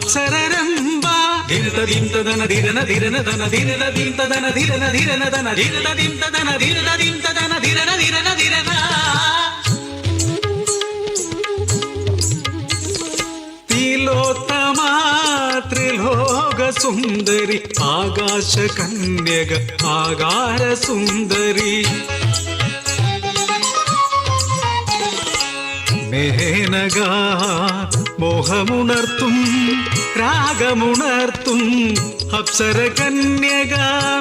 അപ്സരരംബ ധിരതദിംതദന ധിരന ധിരനദന ധിരതദിംതദന ധിരന ധിരനദന ധിരതദിംതദന ധിരതദിംതദന ധിരന ധിരന ധിരന തിലോത്തമ ത്രിലോക സുന്ദരി ആകാശ കന്യക ആകാര സുന്ദരി മേനക മോഹമുണർത്തും രാഗമുണർത്തും അപ്സര കന്യക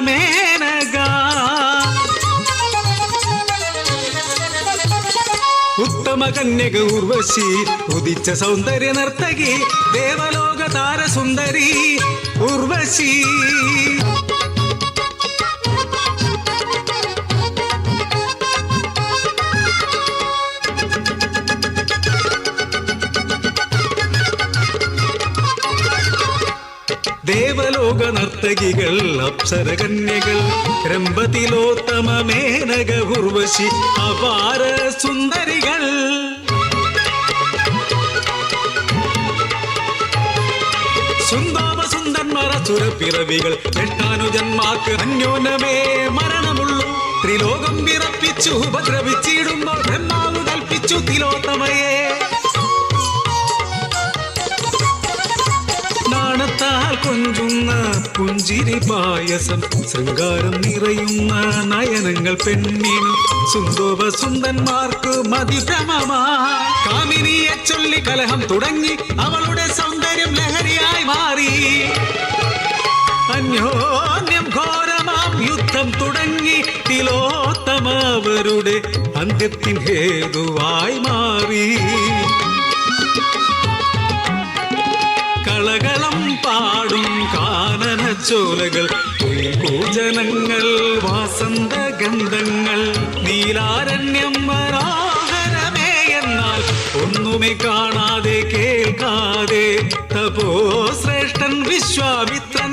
മേനക ഉത്തമ കന്യക ഉർവശി ഉദിച്ച സൗന്ദര്യ നർത്തകി ദേവലോക താരസുന്ദരി ഉർവശി ദേവലോക നർത്തകികൾ അപ്സര കന്യകൾ രംഭതിലോത്തമ മേനക ഉർവശി അപാര സുന്ദരികൾ സുന്ദോപ സുന്ദന്മാർ സുരപ്പിറവികൾ എട്ടാനുജന്മാർക്ക് അന്യോന്യമേ മരണമുള്ളൂ ത്രിലോകം വിറപ്പിച്ചു ഉപദ്രവിച്ചിടുമ്പോൾ ബ്രഹ്മാവ് കൽപ്പിച്ചു തിലോത്തമയെ നാണത്താൽ കൊഞ്ചുന്ന പുഞ്ചിരി പായസം ശൃംഗാരം നിറയുന്ന നയനങ്ങൾ പെണ്ണിനു സുന്ദോപ സുന്ദന്മാർക്ക് മതിഭ്രമമാ കാമിനിയെ ചൊല്ലി കലഹം തുടങ്ങി അവളുടെ സൗന്ദര്യം ലഹരിയായി മാറി അന്യോന്യം ഘോരമാം യുദ്ധം തുടങ്ങി തിലോത്തമ അവരുടെ അന്ത്യത്തിൻ ഹേതുവായി മാറി കളകളം പാടും കാനനച്ചോലകൾ പൂജനങ്ങൾ വാസന്ത ഗന്ധങ്ങൾ നീലാരണ്യം മനോഹരമേ എന്നാൽ ഒന്നുമേ കാണാതെ കേൾക്കാതെ തപോ ശ്രേഷ്ഠൻ വിശ്വാമിത്രൻ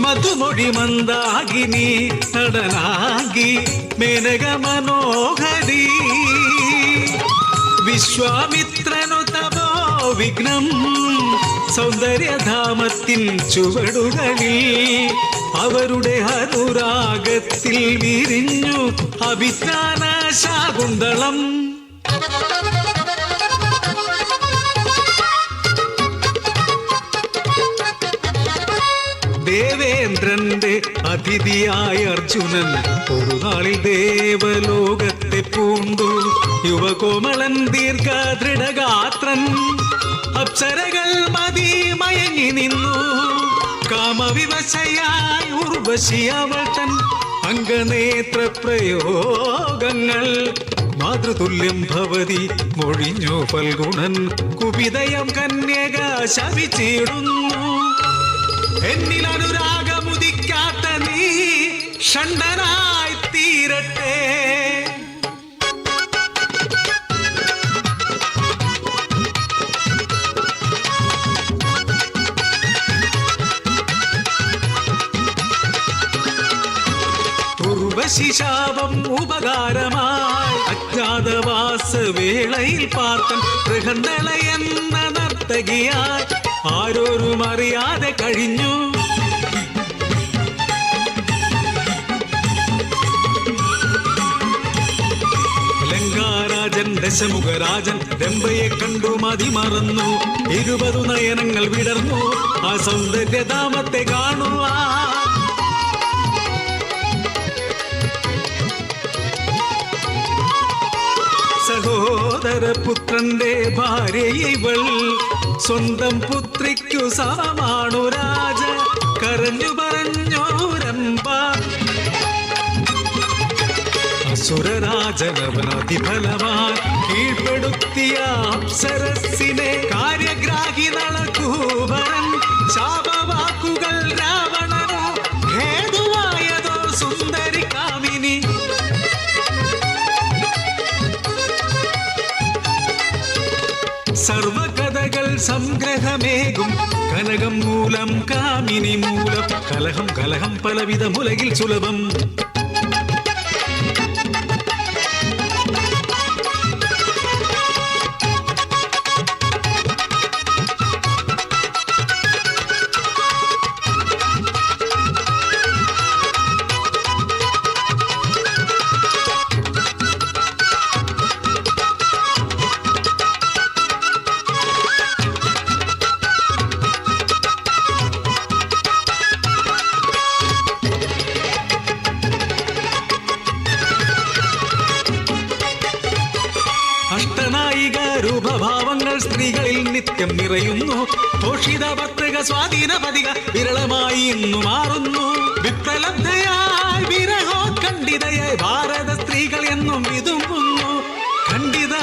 മധുമൊഴി മന്ദാകിനി നടനാകി മേനക മനോഹരി വിശ്വാമിത്രനു തപോ വിഘ്നം സൗന്ദര്യധാമത്തിൻ ചുവടുകളിൽ അവരുടെ അനുരാഗത്തിൽ വിരിഞ്ഞു അഭിജ്ഞാന ശാകുന്തളം ദേവേന്ദ്രന്റെ അതിഥിയായ അർജുനൻ ഒരു നാളിൽ ദേവലോകത്തെ പൂണ്ടു യുവകോമളൻ ദീർഘദൃഢഗാത്രൻ അപ്സരകൾ മതി മയങ്ങി നിന്നു കാമവിവശയായി ഉർവശി അവൾ തൻ അംഗനേത്ര പ്രയോഗങ്ങൾ മാതൃതുല്യം ഭവതി മൊഴിഞ്ഞു ഫൽഗുണൻ കുപിതയം കന്യക ശപിച്ചിടുന്നു എന്നിൽ അനുരാഗമുദിക്കാത്ത നീ ഷണ്ഡനായി തീരട്ടെ ഉർവശിശാപം ഉപകാരമായി അജ്ഞാതവാസ വേളയിൽ പാർത്തൻ ബൃഹന്നള എന്ന നർത്തകിയായി ആരോരും അറിയാതെ കഴിഞ്ഞു ലങ്കാരാജൻ ദശമുഖരാജൻ രംഭയെ കണ്ടു മതി മറന്നു 20 നയനങ്ങൾ വിടർന്നു ആ സൗന്ദര്യധാമത്തെ കാണുവാ സഹോദരപുത്രന്റെ ഭാര്യ ഇവൾ സ്വന്തം പുത്രിക്കു സമമാണു രാജ കരഞ്ഞു പറഞ്ഞു രംഭ അസുരരാജനവനതിഫലമായി കീഴ്പ്പെടുത്തിയ അപ്സരസിനെ കാര്യഗ്രാഹി നളകൂപരൻ ശാപവാക്കുകൾ രാവണനോ ഹേതുവായതോ സുന്ദരി കാമിനി കനകം മൂലം കാമിനി മൂലം കലഹം കലഹം പലവിധം ഉലകിൽ സുലഭം. അഷ്ടനായിക രൂപഭാവങ്ങൾ സ്ത്രീകളിൽ നിത്യം നിറയുന്നു. പോഷിത ഭർത്തക സ്വാധീന പതിക വിരളമായി ഇന്നു മാറുന്നു. വിപ്രലബ്ധയായി വിരഹോ ഖണ്ഡിതയായി ഭാരത സ്ത്രീകൾ എന്നും വിതുമ്പുന്നു. ഖണ്ഡിത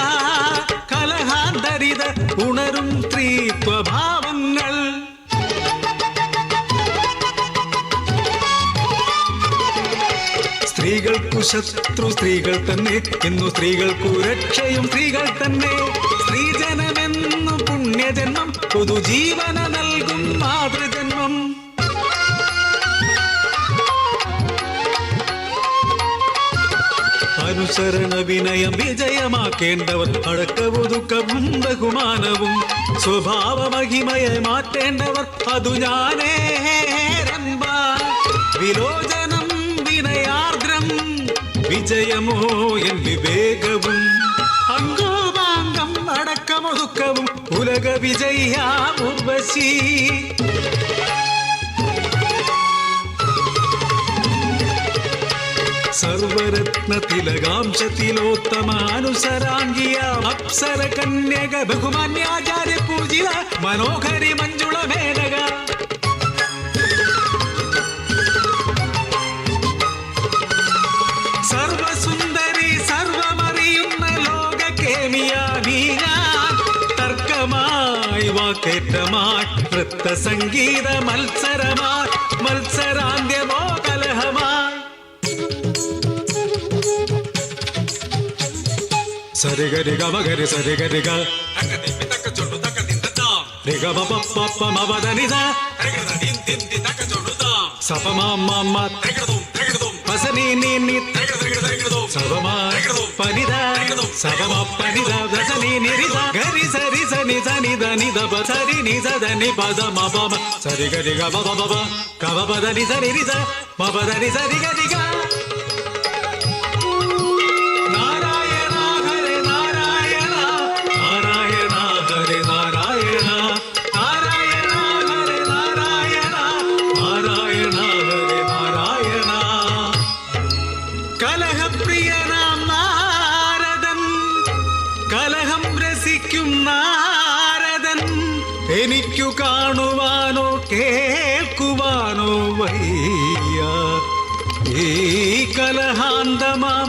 കലഹാന്തരിത ഉണരും സ്ത്രീത്വഭാവങ്ങൾ. സ്ത്രീകൾക്കു ശത്രു സ്ത്രീകൾ തന്നെ, ഇന്നു സ്ത്രീകൾക്കു രക്ഷയും സ്ത്രീകൾ തന്നെ. സ്ത്രീജനമെന്നു പുണ്യജന്മം, പൊതുജീവന നൽകും മാതൃജന്മം. അനുസരണ വിനയം വിജയമാക്കേണ്ടവർ, അടക്കവുതുക്കവും ബഹുമാനവും സ്വഭാവ മഹിമയെ മാറ്റേണ്ടവർ, അതു ഞാനേ രംഭ. വിലോചനം വിനയാർദ്രം വിജയമോ എൻ വിവേകവും. അംഗോപാംഗം അടക്കമൊതുക്കവും ഉലക വിജയാ ഉർവശി. സർവരത്ന തിലകാംശ തിലോത്തമാനുസരാംഗിയ അപ്സര കന്യക ബഹുമാന്യാചാര്യ പൂജിത മനോഹരി മഞ്ജുള മേനക. സർവസുന്ദരി സർവമറിയുന്ന ലോക കേമിയാനീ ഞാൻ. തർക്കമായി വാക്കേറ്റമായി നൃത്ത സംഗീത മത്സരമായി മത്സരാന്ത്യമോ കലഹമായി. സരിഗരി ഗമഗരി സരിഗരി ഗ രിഗമപപ്പമവദനിസ സപമാമ പസനി നീ സപമാ പനിദ സപമ പനിദ ദസനി നിരിസ ഗരി സരി സനി സനി ധനി ദപ സരി നി സദനി പദ മപമ സരിഗരി ഗമപപ കവപദനി സരി നിസ മപദനി സരി ഗരി ഗ. കലഹപ്രിയനാം നാരദൻ, കലഹം രസിക്കും നാരദൻ, എനിക്കു കാണുവാനോ കേൾക്കുവാനോ വയ്യ ഈ കലഹാന്തമാം